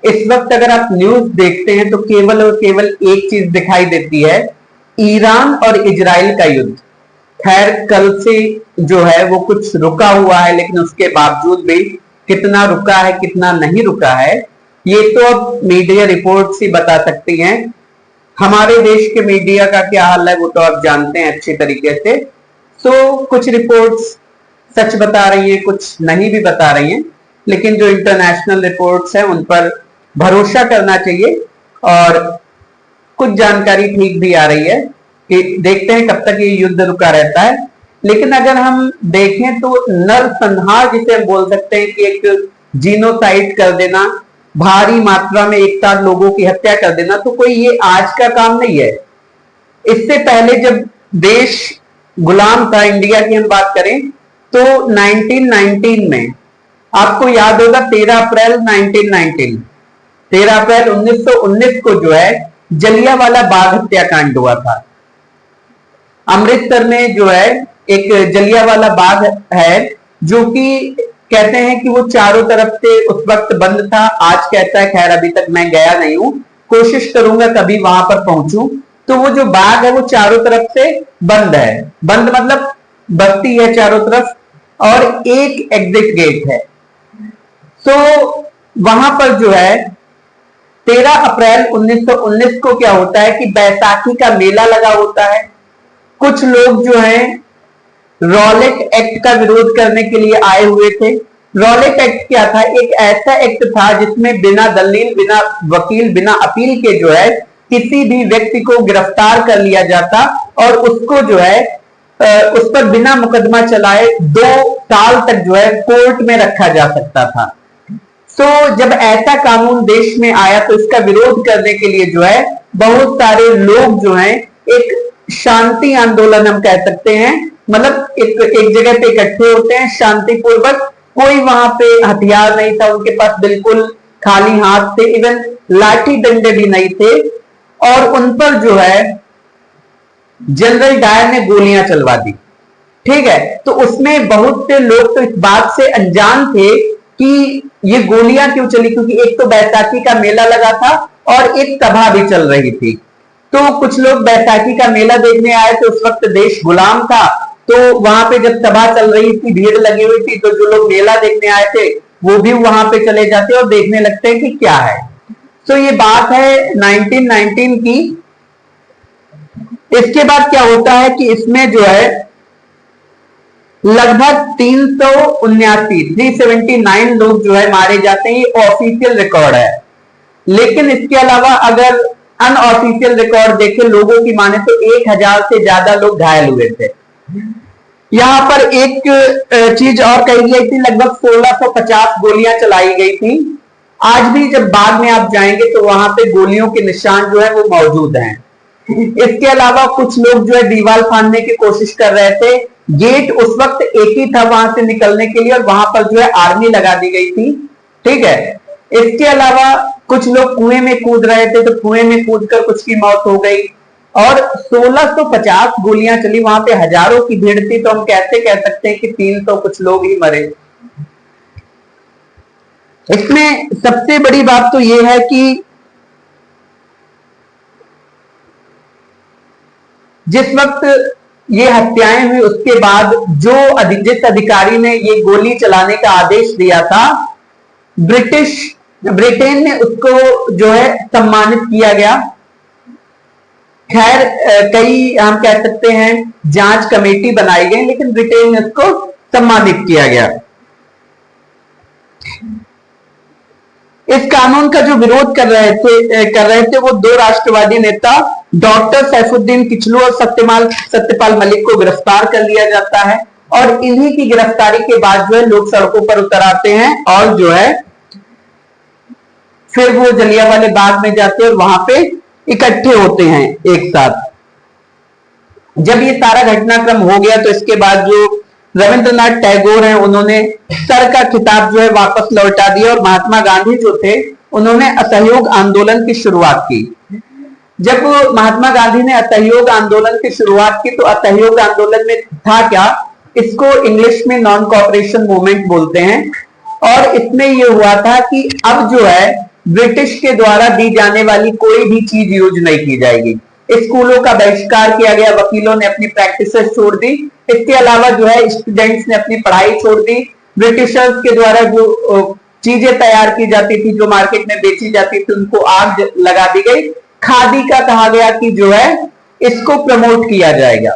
इस वक्त अगर आप न्यूज देखते हैं तो केवल और केवल एक चीज दिखाई देती है, ईरान और इजराइल का युद्ध। खैर कल से जो है वो कुछ रुका हुआ है, लेकिन उसके बावजूद भी कितना रुका है कितना नहीं रुका है ये तो अब मीडिया रिपोर्ट्स ही बता सकती हैं। हमारे देश के मीडिया का क्या हाल है वो तो आप जानते हैं अच्छी तरीके से। तो कुछ रिपोर्ट्स सच बता रही हैं, कुछ नहीं भी बता रही हैं, लेकिन जो इंटरनेशनल रिपोर्ट्स हैं उन पर भरोसा करना चाहिए। और कुछ जानकारी ठीक भी आ रही है कि देखते हैं कब तक ये युद्ध रुका रहता है। लेकिन अगर हम देखें तो नरसंहार जिसे हम बोल सकते हैं कि एक जीनोसाइड कर देना, भारी मात्रा में एक साथ लोगों की हत्या कर देना, तो कोई ये आज का काम नहीं है। इससे पहले जब देश गुलाम था, इंडिया की हम बात करें तो 1919 में आपको याद होगा 13 अप्रैल 1919, 13 अप्रैल 1919 को जो है जलियांवाला बाग हत्याकांड हुआ था। अमृतसर में जो है एक जलियांवाला बाग है जो कि कहते हैं कि वो चारों तरफ से उस वक्त बंद था, आज कहता है, खैर अभी तक मैं गया नहीं हूं, कोशिश करूंगा कभी वहां पर पहुंचूं। तो वो जो बाग है वो चारों तरफ से बंद है, बंद मतलब बस्ती है चारों तरफ और एक एग्जिट गेट है। तो वहां पर जो है 13 अप्रैल 1919 को क्या होता है कि बैसाखी का मेला लगा होता है। कुछ लोग जो हैं रॉलेट एक्ट का विरोध करने के लिए आए हुए थे। रॉलेट एक्ट क्या था? एक ऐसा एक्ट था जिसमें बिना दलील, बिना वकील, बिना अपील के जो है किसी भी व्यक्ति को गिरफ्तार कर लिया जाता और उसको जो है उस पर बिना मुकदमा चलाए 2 साल तक जो है कोर्ट में रखा जा सकता था। तो जब ऐसा कानून देश में आया तो इसका विरोध करने के लिए जो है बहुत सारे लोग जो हैं एक शांति आंदोलन हम कह सकते हैं, मतलब एक जगह पे इकट्ठे होते हैं शांतिपूर्वक, कोई वहां पे हथियार नहीं था उनके पास, बिल्कुल खाली हाथ थे, इवन लाठी डंडे भी नहीं थे, और उन पर जो है जनरल डायर ने गोलियां चलवा दी। ठीक है, तो उसमें बहुत से लोग तो इस बात से अनजान थे कि ये गोलियां क्यों चली, क्योंकि एक तो बैसाखी का मेला लगा था और एक सभा भी चल रही थी। तो कुछ लोग बैसाखी का मेला देखने आए थे, उस वक्त देश गुलाम था, तो वहां पे जब सभा चल रही थी, भीड़ लगी हुई थी, तो जो लोग मेला देखने आए थे वो भी वहां पे चले जाते और देखने लगते हैं कि क्या है। तो ये बात है 1919 की। इसके बाद क्या होता है कि इसमें जो है लगभग 379 लोग जो है मारे जाते हैं, ये ऑफिशियल रिकॉर्ड है। लेकिन इसके अलावा अगर अनऑफिशियल रिकॉर्ड देखें लोगों की माने तो 1000 से ज्यादा लोग घायल हुए थे। यहां पर एक चीज और कही गई थी, लगभग 1650 गोलियां चलाई गई थी। आज भी जब बाग में आप जाएंगे तो वहां पे गोलियों के निशान जो है वो मौजूद हैं। इसके अलावा कुछ लोग जो है दीवार फाड़ने की कोशिश कर रहे थे। गेट उस वक्त एक ही था वहां से निकलने के लिए और वहां पर जो है आर्मी लगा दी गई थी। ठीक है, इसके अलावा कुछ लोग कुएं में कूद रहे थे, तो कुएं में कूदकर कुछ की मौत हो गई और 1650 गोलियां चली। वहां पे हजारों की भीड़ थी, तो हम कैसे कह सकते हैं कि 300 कुछ लोग ही मरे। इसमें सबसे बड़ी बात तो यह है कि जिस वक्त ये हत्याएं हुई उसके बाद जिस अधिकारी ने ये गोली चलाने का आदेश दिया था, ब्रिटेन ने उसको जो है सम्मानित किया गया। खैर कई हम कह सकते हैं जांच कमेटी बनाई गई, लेकिन ब्रिटेन ने उसको सम्मानित किया गया। इस कानून का जो विरोध कर रहे थे वो 2 राष्ट्रवादी नेता डॉक्टर सैफुद्दीन किचलू और सत्यपाल मलिक को गिरफ्तार कर लिया जाता है और इन्हीं की गिरफ्तारी के बाद जो है लोग सड़कों पर उतर आते हैं और जो है फिर वो जलियांवाले बाग में जाते हैं और वहां पे इकट्ठे होते हैं एक साथ। जब ये सारा घटनाक्रम हो गया तो इसके बाद जो रविंद्रनाथ टैगोर हैं उन्होंने सर का खिताब जो है वापस लौटा दिया और महात्मा गांधी जो थे उन्होंने असहयोग आंदोलन की शुरुआत की। जब महात्मा गांधी ने असहयोग आंदोलन की शुरुआत की तो असहयोग आंदोलन में था क्या, इसको इंग्लिश में नॉन कोऑपरेशन मूवमेंट बोलते हैं। और इसमें यह हुआ था कि अब जो है ब्रिटिश के द्वारा दी जाने वाली कोई भी चीज यूज नहीं की जाएगी। स्कूलों का बहिष्कार किया गया, वकीलों ने अपनी प्रैक्टिसेस छोड़ दी, इसके अलावा जो है स्टूडेंट्स ने अपनी पढ़ाई छोड़ दी। ब्रिटिशर्स के द्वारा जो चीजें तैयार की जाती थी, जो मार्केट में बेची जाती थी, उनको आग लगा दी गई। खादी का कहा गया कि जो है इसको प्रमोट किया जाएगा।